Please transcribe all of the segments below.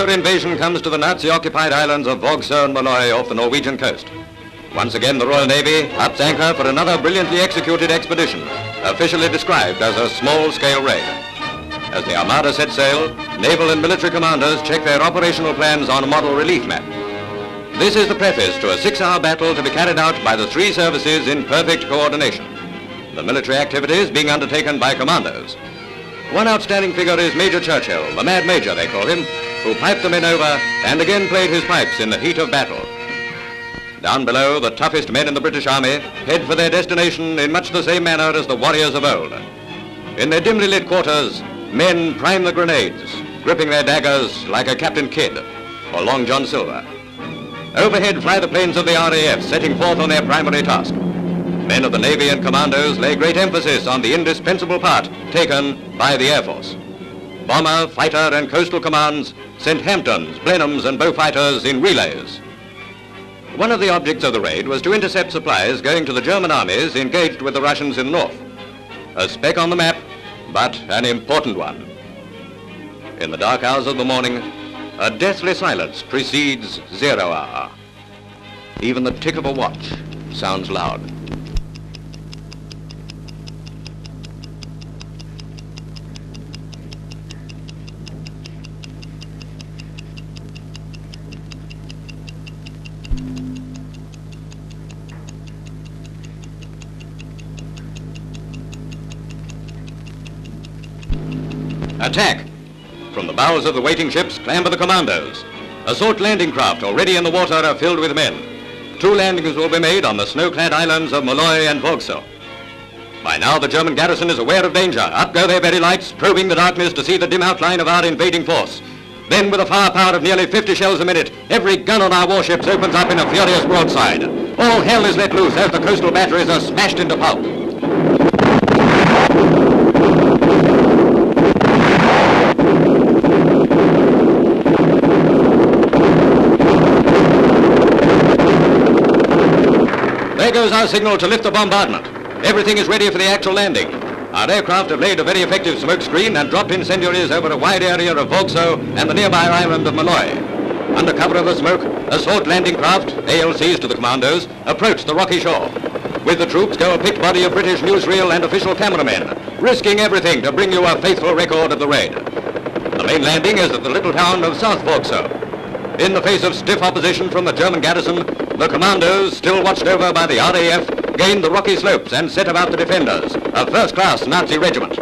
Malcher invasion comes to the Nazi-occupied islands of Vågsø and Maløy off the Norwegian coast. Once again, the Royal Navy ups anchor for another brilliantly executed expedition, officially described as a small-scale raid. As the Armada set sail, naval and military commanders check their operational plans on a model relief map. This is the preface to a 6-hour battle to be carried out by the three services in perfect coordination. The military activities being undertaken by commandos. One outstanding figure is Major Churchill, the Mad Major they call him, who piped the men over and again played his pipes in the heat of battle. Down below, the toughest men in the British Army head for their destination in much the same manner as the warriors of old. In their dimly lit quarters, men prime the grenades, gripping their daggers like a Captain Kidd or Long John Silver. Overhead fly the planes of the RAF, setting forth on their primary task. Men of the Navy and commandos lay great emphasis on the indispensable part taken by the Air Force. Bomber, fighter, and coastal commands sent Hamptons, Blenheims, and Beaufighters in relays. One of the objects of the raid was to intercept supplies going to the German armies engaged with the Russians in the north. A speck on the map, but an important one. In the dark hours of the morning, a deathly silence precedes 0 hour. Even the tick of a watch sounds loud. Attack! From the bows of the waiting ships clamber the commandos. Assault landing craft already in the water are filled with men. 2 landings will be made on the snow-clad islands of Maløy and Vågsø. By now the German garrison is aware of danger. Up go their very lights, probing the darkness to see the dim outline of our invading force. Then with a firepower of nearly 50 shells a minute, every gun on our warships opens up in a furious broadside. All hell is let loose as the coastal batteries are smashed into pulp. There goes our signal to lift the bombardment. Everything is ready for the actual landing. Our aircraft have laid a very effective smoke screen and dropped incendiaries over a wide area of Vågsø and the nearby island of Maløy. Under cover of the smoke, assault landing craft, ALCs to the commandos, approach the rocky shore. With the troops go a picked body of British newsreel and official cameramen, risking everything to bring you a faithful record of the raid. The main landing is at the little town of South Vågsø. In the face of stiff opposition from the German garrison, the commandos, still watched over by the RAF, gained the rocky slopes and set about the defenders, a first-class Nazi regiment.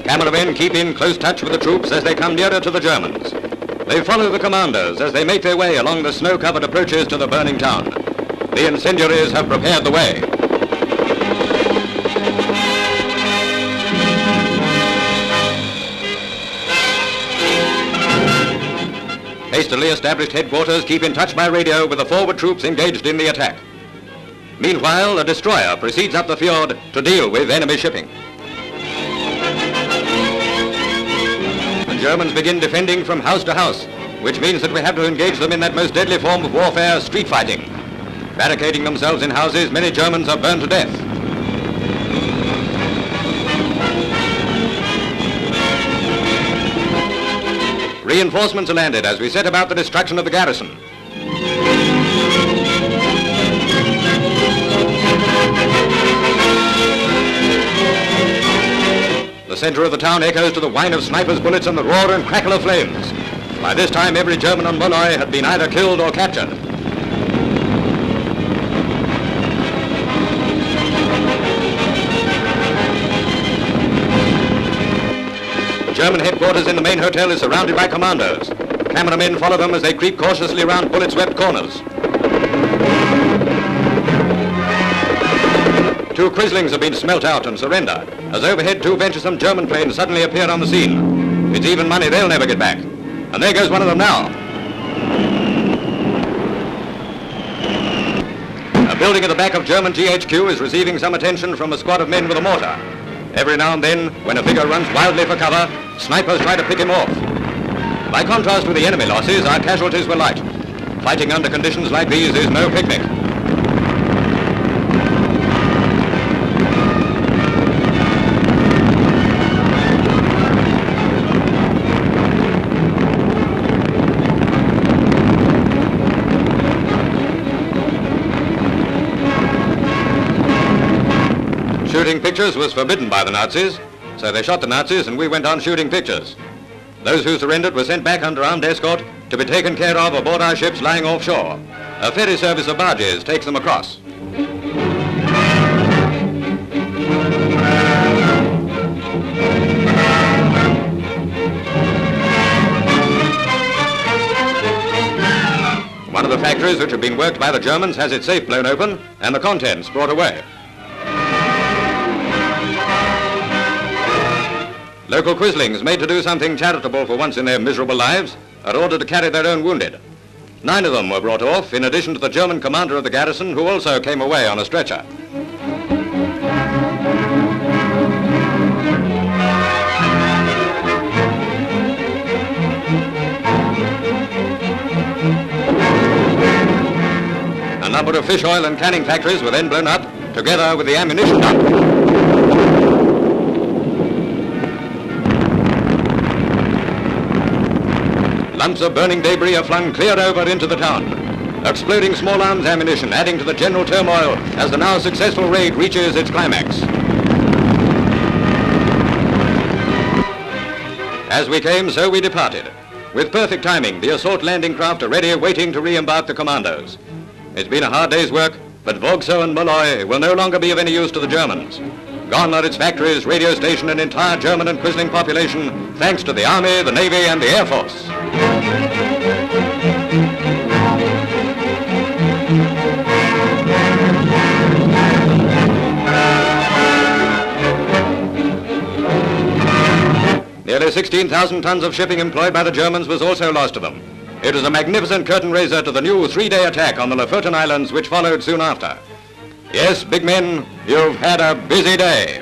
Cameramen keep in close touch with the troops as they come nearer to the Germans. They follow the commandos as they make their way along the snow-covered approaches to the burning town. The incendiaries have prepared the way. Hastily established headquarters keep in touch by radio with the forward troops engaged in the attack. Meanwhile, a destroyer proceeds up the fjord to deal with enemy shipping. The Germans begin defending from house to house, which means that we have to engage them in that most deadly form of warfare, street fighting. Barricading themselves in houses, many Germans are burned to death. Reinforcements are landed as we set about the destruction of the garrison. The center of the town echoes to the whine of snipers' bullets and the roar and crackle of flames. By this time, every German on Maløy had been either killed or captured. German headquarters in the main hotel is surrounded by commandos. Cameramen follow them as they creep cautiously round bullet-swept corners. 2 Quislings have been smelt out and surrender, as overhead 2 venturesome German planes suddenly appear on the scene. It's even money they'll never get back. And there goes one of them now. A building at the back of German GHQ is receiving some attention from a squad of men with a mortar. Every now and then, when a figure runs wildly for cover, snipers try to pick him off. By contrast with the enemy losses, our casualties were light. Fighting under conditions like these is no picnic. Shooting pictures was forbidden by the Nazis, so they shot the Nazis and we went on shooting pictures. Those who surrendered were sent back under armed escort to be taken care of aboard our ships lying offshore. A ferry service of barges takes them across. One of the factories which had been worked by the Germans has its safe blown open and the contents brought away. Local quislings, made to do something charitable for once in their miserable lives, are ordered to carry their own wounded. 9 of them were brought off, in addition to the German commander of the garrison, who also came away on a stretcher. A number of fish oil and canning factories were then blown up, together with the ammunition dump. Lumps of burning debris are flung clear over into the town. Exploding small arms ammunition adding to the general turmoil as the now successful raid reaches its climax. As we came, so we departed. With perfect timing, the assault landing craft are ready, waiting to re-embark the commandos. It's been a hard day's work, but Vogso and Malloy will no longer be of any use to the Germans. Gone are its factories, radio station, and entire German and Quisling population, thanks to the Army, the Navy, and the Air Force. Nearly 16,000 tons of shipping employed by the Germans was also lost to them. It was a magnificent curtain raiser to the new 3-day attack on the Lofoten Islands, which followed soon after. Yes, big men, you've had a busy day.